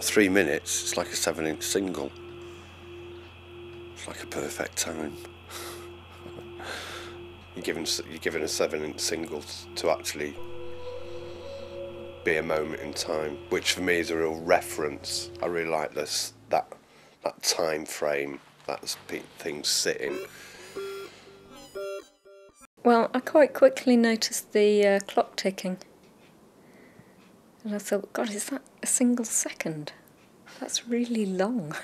3 minutes, it's like a 7-inch single. It's like a perfect time. You're given a 7-inch single to actually be a moment in time, which for me is a real reference. I really like this, that time frame, that's things sitting. Well, I quite quickly noticed the clock ticking. And I thought, God, is that a single second? That's really long.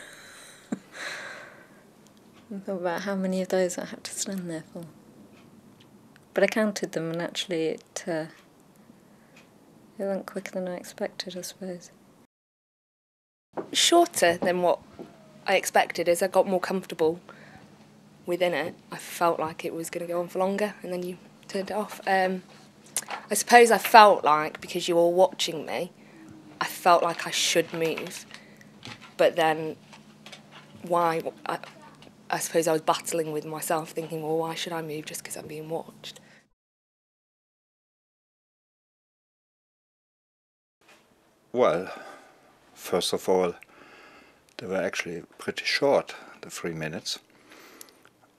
I thought about how many of those I had to stand there for. But I counted them, and actually it went quicker than I expected, I suppose. Shorter than what I expected. As I got more comfortable within it, I felt like it was going to go on for longer, and then you turned it off. I suppose I felt like, because you were watching me, I felt like I should move, but then why? I suppose I was battling with myself, thinking, well, why should I move just because I'm being watched? Well, first of all, they were actually pretty short, the 3 minutes.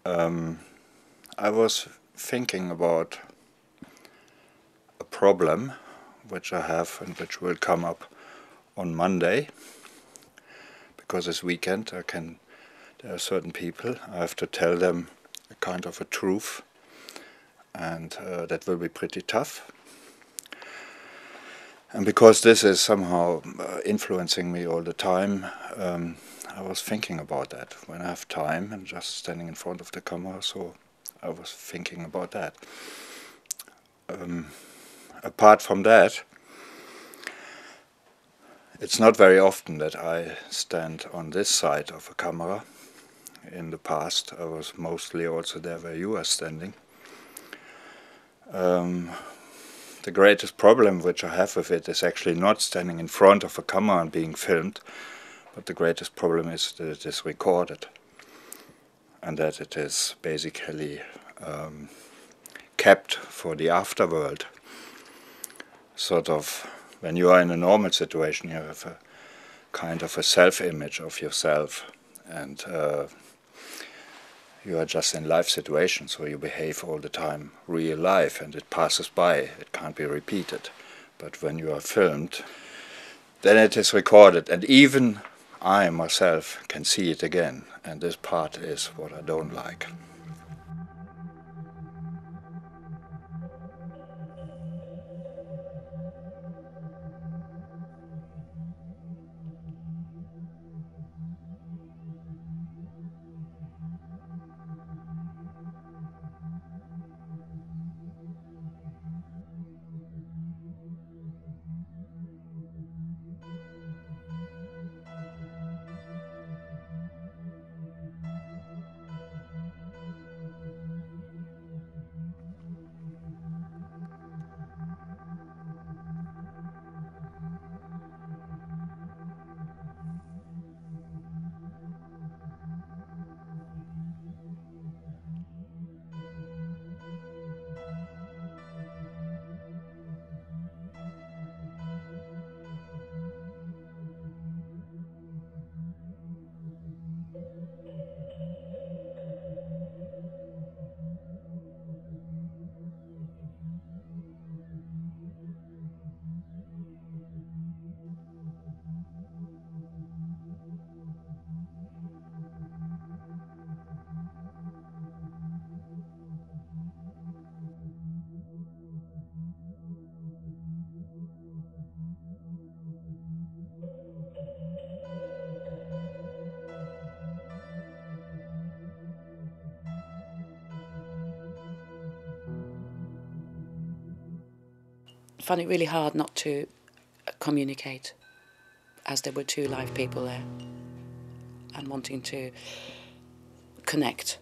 I was thinking about a problem which I have and which will come up on Monday, because this weekend there are certain people, I have to tell them a kind of a truth, and that will be pretty tough. And because this is somehow influencing me all the time, I was thinking about that when I have time and just standing in front of the camera, so I was thinking about that. Apart from that, it's not very often that I stand on this side of a camera. In the past, I was mostly also there where you are standing. The greatest problem which I have with it is actually not standing in front of a camera and being filmed, but the greatest problem is that it is recorded, and that it is basically kept for the afterworld. Sort of, when you are in a normal situation, you have a kind of a self-image of yourself, and you are just in life situations where you behave all the time real life, and it passes by, it can't be repeated. But when you are filmed, then it is recorded, and even I myself can see it again, and this part is what I don't like. I found it really hard not to communicate, as there were two live people there and wanting to connect.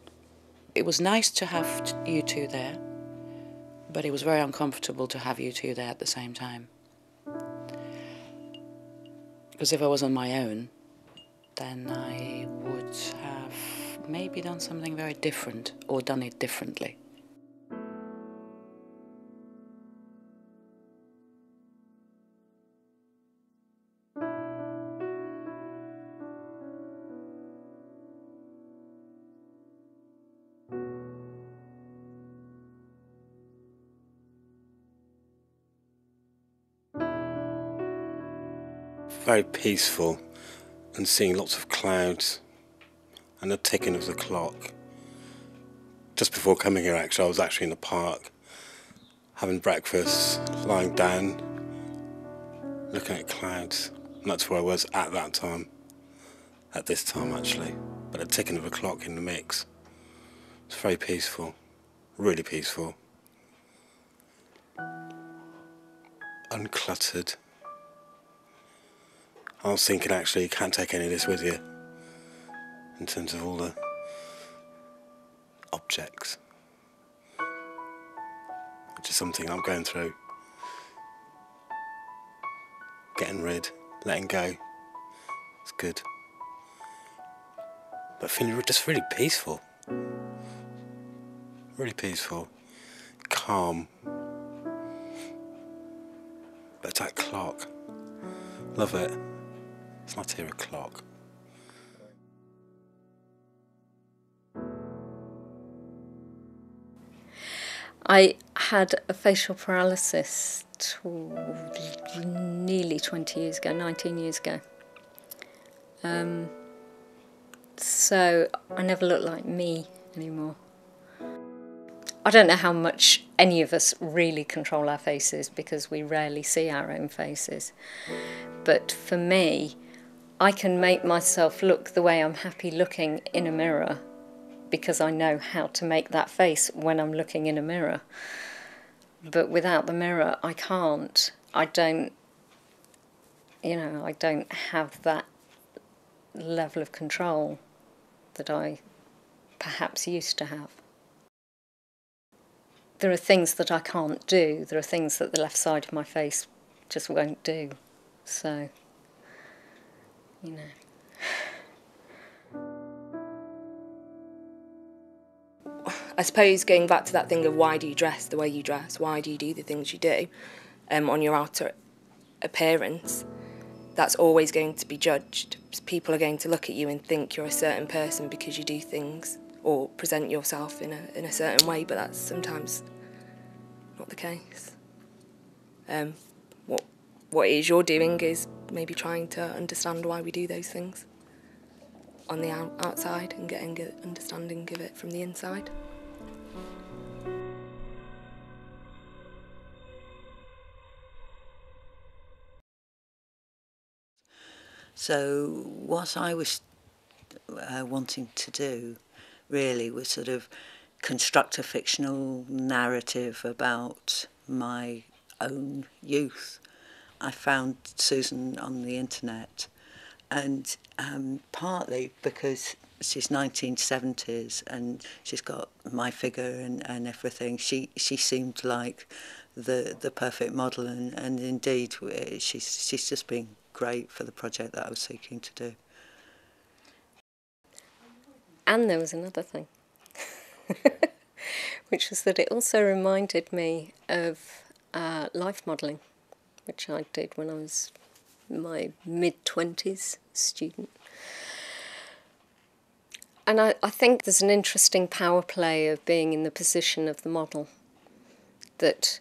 It was nice to have you two there, but it was very uncomfortable to have you two there at the same time. Because if I was on my own, then I would have maybe done something very different, or done it differently. very peaceful, and seeing lots of clouds and the ticking of the clock. Just before coming here, actually, I was actually in the park, having breakfast, lying down, looking at clouds. And that's where I was at that time, at this time actually. But the ticking of the clock in the mix. It's very peaceful, really peaceful. Uncluttered. I was thinking actually you can't take any of this with you, in terms of all the objects, which is something I'm going through. Getting rid, letting go, it's good. But feeling just really peaceful. Really peaceful, calm. But that clock, love it. It's not here a clock. I had a facial paralysis nearly 20 years ago, 19 years ago. So I never look like me anymore. I don't know how much any of us really control our faces because we rarely see our own faces. But for me, I can make myself look the way I'm happy looking in a mirror because I know how to make that face when I'm looking in a mirror. But without the mirror, I can't. I don't have that level of control that I perhaps used to have. There are things that I can't do. There are things that the left side of my face just won't do. So, you know. I suppose going back to that thing of why do you dress the way you dress, why do you do the things you do on your outer appearance, that's always going to be judged. People are going to look at you and think you're a certain person because you do things or present yourself in a certain way, but that's sometimes not the case. What it is you're doing is maybe trying to understand why we do those things on the outside and getting an understanding of it from the inside. So what I was wanting to do really was sort of construct a fictional narrative about my own youth. I found Susan on the internet, and partly because she's 1970s and she's got my figure and everything, she seemed like the perfect model, and indeed she's just been great for the project that I was seeking to do. And there was another thing, which was that it also reminded me of life modelling, which I did when I was my mid-20s student. And I think there's an interesting power play of being in the position of the model that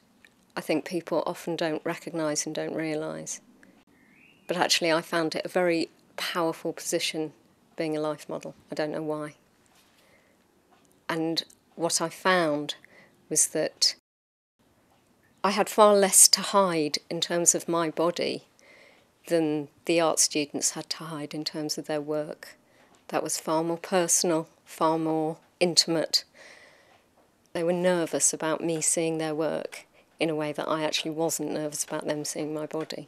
I think people often don't recognise and don't realise. But actually I found it a very powerful position being a life model. I don't know why. And what I found was that I had far less to hide in terms of my body than the art students had to hide in terms of their work. That was far more personal, far more intimate. They were nervous about me seeing their work in a way that I actually wasn't nervous about them seeing my body.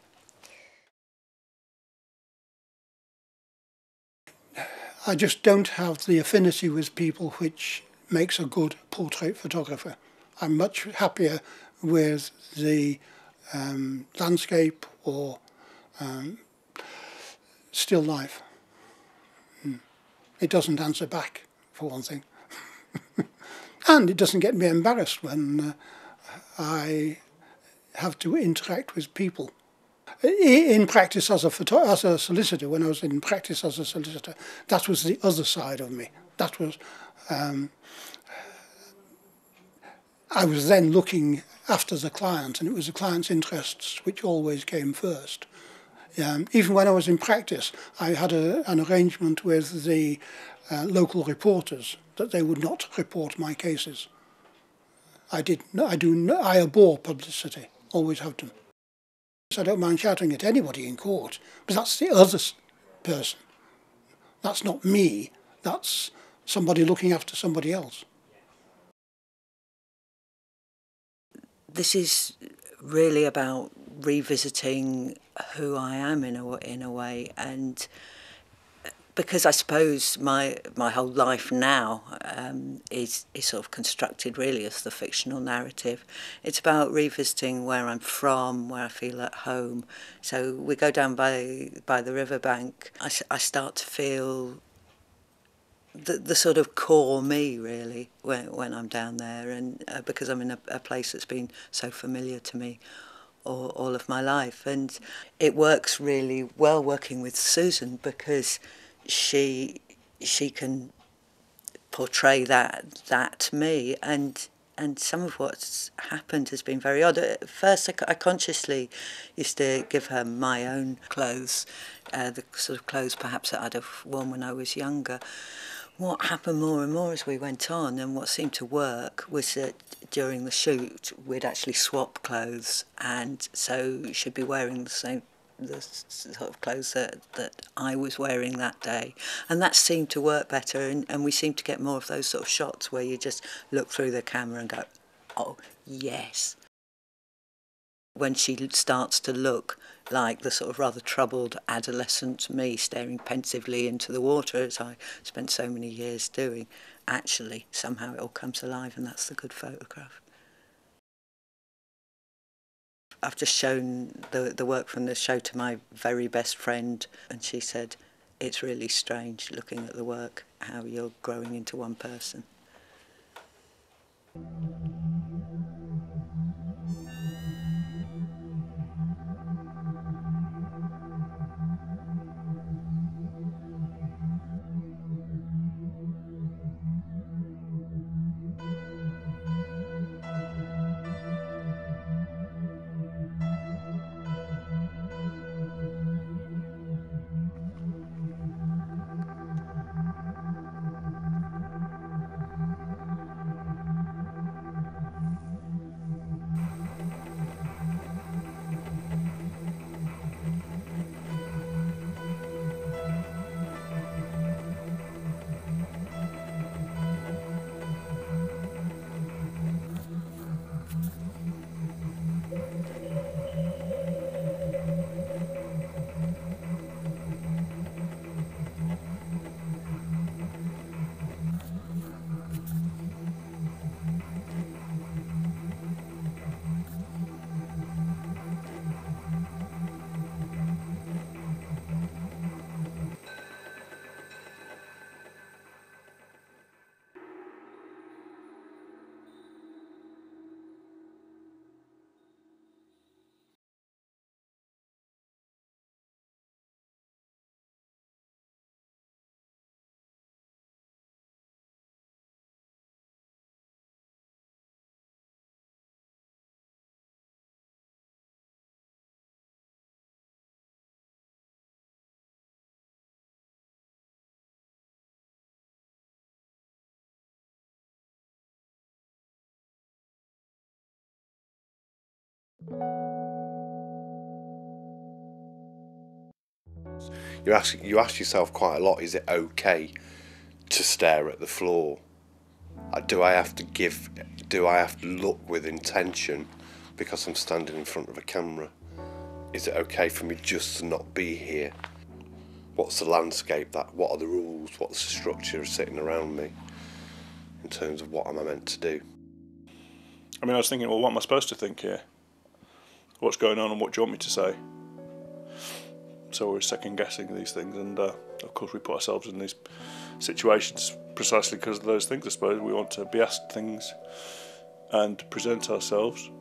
I just don't have the affinity with people which makes a good portrait photographer. I'm much happier with the landscape or still life. It doesn't answer back, for one thing. And it doesn't get me embarrassed when I have to interact with people. In practice as a solicitor, when I was in practice as a solicitor, that was the other side of me. That was I was then looking after the client, and it was the client's interests which always came first. Even when I was in practice, I had an arrangement with the local reporters that they would not report my cases. I abhor publicity, always have done. I don't mind shouting at anybody in court, but that's the other person. That's not me, that's somebody looking after somebody else. This is really about revisiting who I am in a way, and because I suppose my whole life now is sort of constructed really as the fictional narrative. It's about revisiting where I'm from, where I feel at home. So we go down by the riverbank. I start to feel the sort of core me really when I'm down there, and because I'm in a place that's been so familiar to me all of my life. And it works really well working with Susan because she can portray that me, and some of what's happened has been very odd. At first I consciously used to give her my own clothes, the sort of clothes perhaps that I'd have worn when I was younger. What happened more and more as we went on, and what seemed to work, was that during the shoot we'd actually swap clothes, and so she'd be wearing the sort of clothes that I was wearing that day, and that seemed to work better, and we seemed to get more of those sort of shots where you just look through the camera and go, oh yes. When she starts to look like the sort of rather troubled adolescent me staring pensively into the water, as I spent so many years doing, actually somehow it all comes alive, and that's the good photograph. I've just shown the work from the show to my very best friend, and she said, it's really strange looking at the work, how you're growing into one person. You ask yourself quite a lot, is it okay to stare at the floor? Do I have to look with intention because I'm standing in front of a camera? Is it okay for me just to not be here? What's the landscape, what are the rules, what's the structure sitting around me in terms of what am I meant to do? I mean, I was thinking, well, what am I supposed to think here? What's going on and what do you want me to say? So we're second guessing these things, and of course we put ourselves in these situations precisely because of those things, I suppose. We want to be asked things and present ourselves.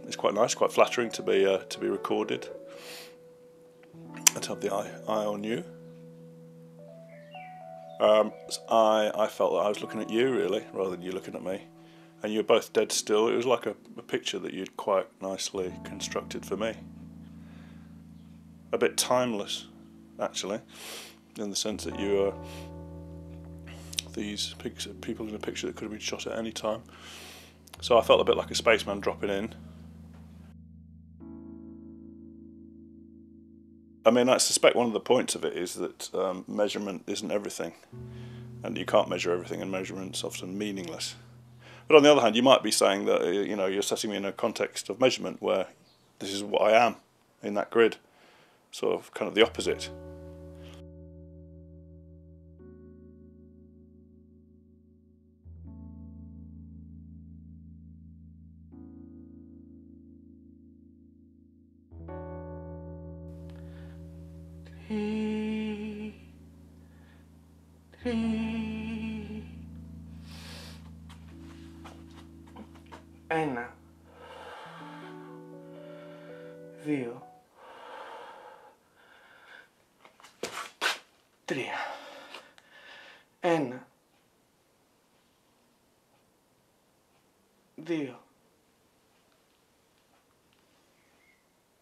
It's quite nice, quite flattering to be recorded and to have the eye on you. I felt that I was looking at you really, rather than you looking at me. And you were both dead still. It was like a picture that you'd quite nicely constructed for me. a bit timeless, actually, in the sense that you are these people in a picture that could have been shot at any time. So I felt a bit like a spaceman dropping in. I mean, I suspect one of the points of it is that measurement isn't everything, and you can't measure everything, and measurement's often meaningless. But on the other hand, you might be saying that you're setting me in a context of measurement where this is what I am in that grid, sort of kind of the opposite. Ένα, δύο, τρία. Ένα, δύο,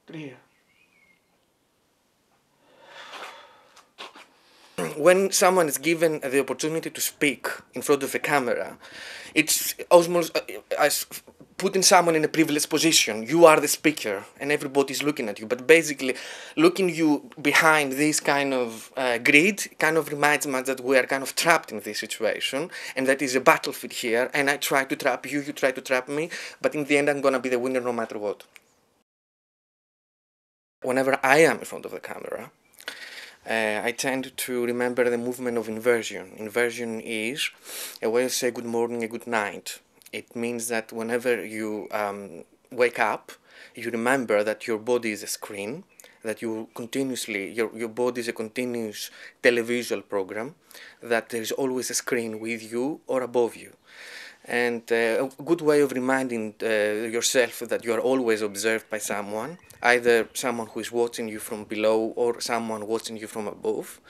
τρία. When someone is given the opportunity to speak in front of a camera, it's almost as putting someone in a privileged position. You are the speaker and everybody's looking at you, but basically looking you behind this kind of grid kind of reminds me that we are kind of trapped in this situation, and that is a battlefield here, and I try to trap you, you try to trap me, but in the end I'm going to be the winner no matter what. Whenever I am in front of the camera, I tend to remember the movement of inversion. Inversion is a way to say good morning and good night. It means that whenever you wake up, you remember that your body is a screen, that you continuously, your body is a continuous televisual program, that there is always a screen with you or above you. And a good way of reminding yourself that you are always observed by someone, either someone who is watching you from below or someone watching you from above,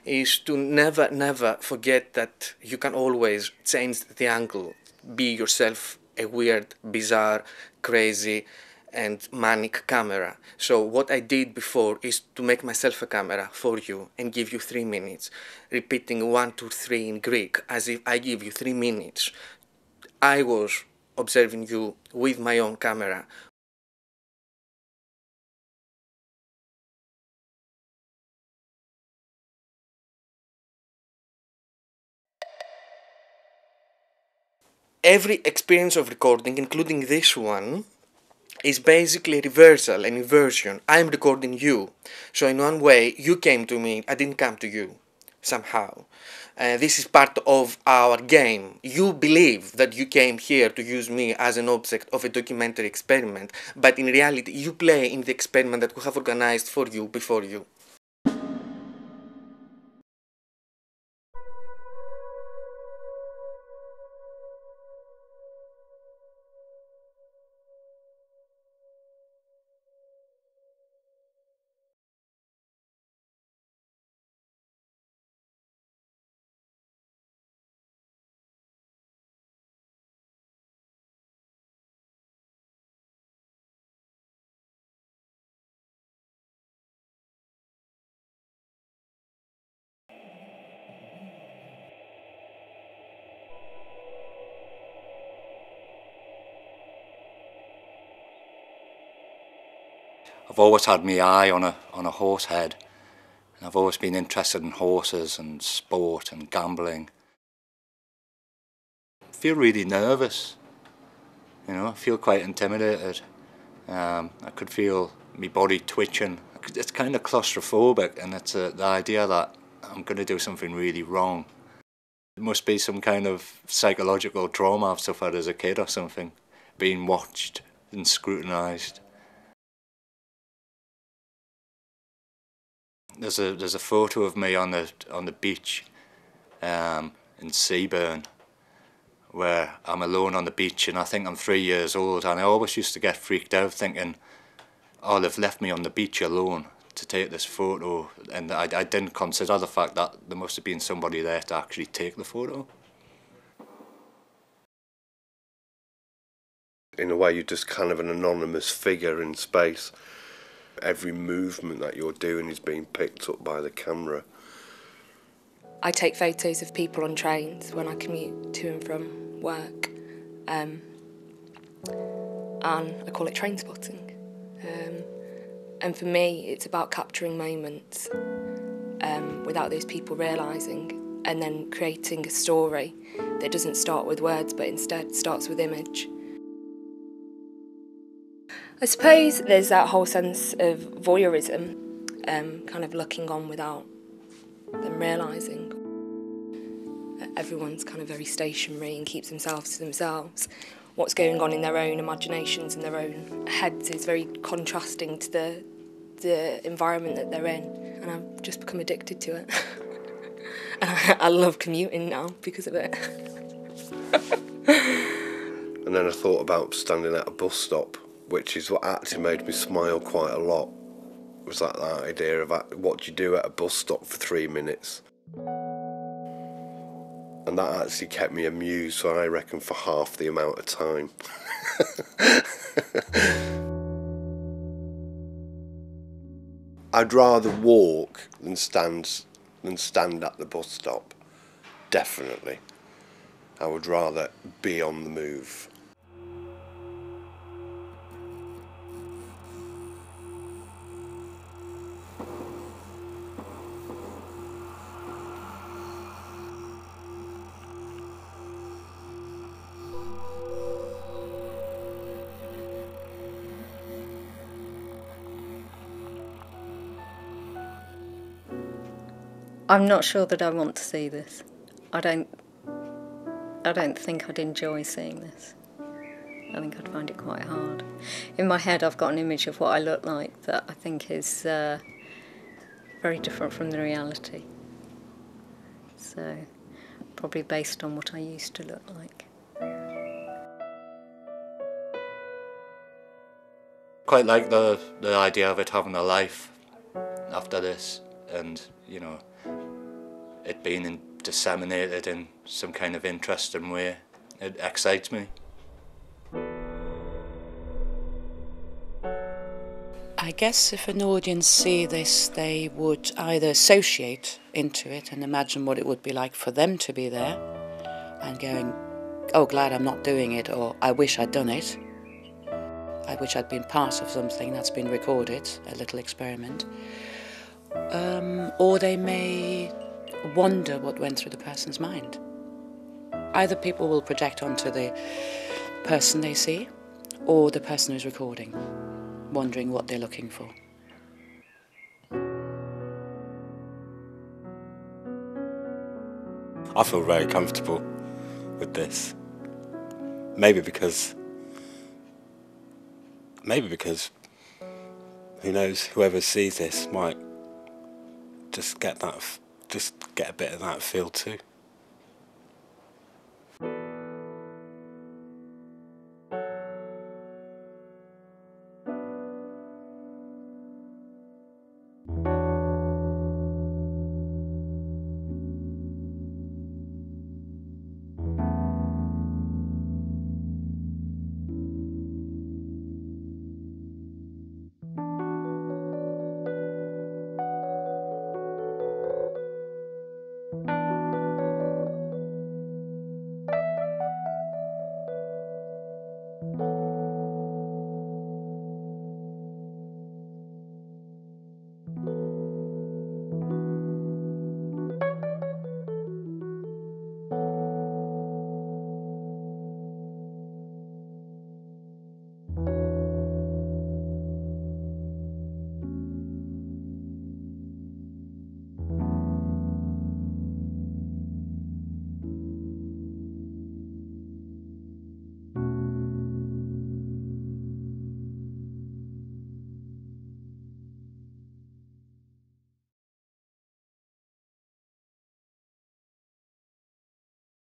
is to never forget that you can always change the angle, be yourself a weird, bizarre, crazy and manic camera. So what I did before is to make myself a camera for you and give you 3 minutes, repeating 1, 2, 3 in Greek, as if I give you 3 minutes. I was observing you with my own camera. Every experience of recording, including this one, is basically a reversal, an inversion. I'm recording you. So in one way, you came to me, I didn't come to you, somehow. This is part of our game. You believe that you came here to use me as an object of a documentary experiment, but in reality, you play in the experiment that we have organized for you before you. I've always had my eye on a horse head, and I've always been interested in horses and sport and gambling. I feel really nervous, I feel quite intimidated. I could feel my body twitching. It's kind of claustrophobic, and it's the idea that I'm going to do something really wrong. It must be some kind of psychological trauma I've suffered as a kid or something, being watched and scrutinised. There's a photo of me on the beach in Seaburn, where I'm alone on the beach, and I think I'm 3 years old, and I always used to get freaked out thinking, oh, they've left me on the beach alone to take this photo, and I didn't consider the fact that there must have been somebody there to actually take the photo. In a way, you're just kind of an anonymous figure in space. Every movement that you're doing is being picked up by the camera. I take photos of people on trains when I commute to and from work, and I call it train spotting. And for me, it's about capturing moments without those people realising, and then creating a story that doesn't start with words but instead starts with image. I suppose there's that whole sense of voyeurism, kind of looking on without them realising. Everyone's kind of very stationary and keeps themselves to themselves. What's going on in their own imaginations and their own heads is very contrasting to the environment that they're in, and I've just become addicted to it. And I love commuting now because of it. And then I thought about standing at a bus stop, which is what actually made me smile quite a lot. It was like that idea of what do you do at a bus stop for 3 minutes? And that actually kept me amused, so I reckon for half the amount of time. I'd rather walk than stand at the bus stop. Definitely. I would rather be on the move. I'm not sure that I want to see this. I don't think I'd enjoy seeing this. I think I'd find it quite hard. In my head I've got an image of what I look like that I think is very different from the reality. So probably based on what I used to look like. Quite like the idea of it having a life after this, and you know, it being disseminated in some kind of interesting way. It excites me. I guess if an audience see this, they would either associate into it and imagine what it would be like for them to be there and going, oh, glad I'm not doing it, or I wish I'd done it. I wish I'd been part of something that's been recorded, a little experiment. Or they may wonder what went through the person's mind. Either people will project onto the person they see, or the person who's recording, wondering what they're looking for. I feel very comfortable with this. Maybe because who knows, whoever sees this might just get a bit of that feel too.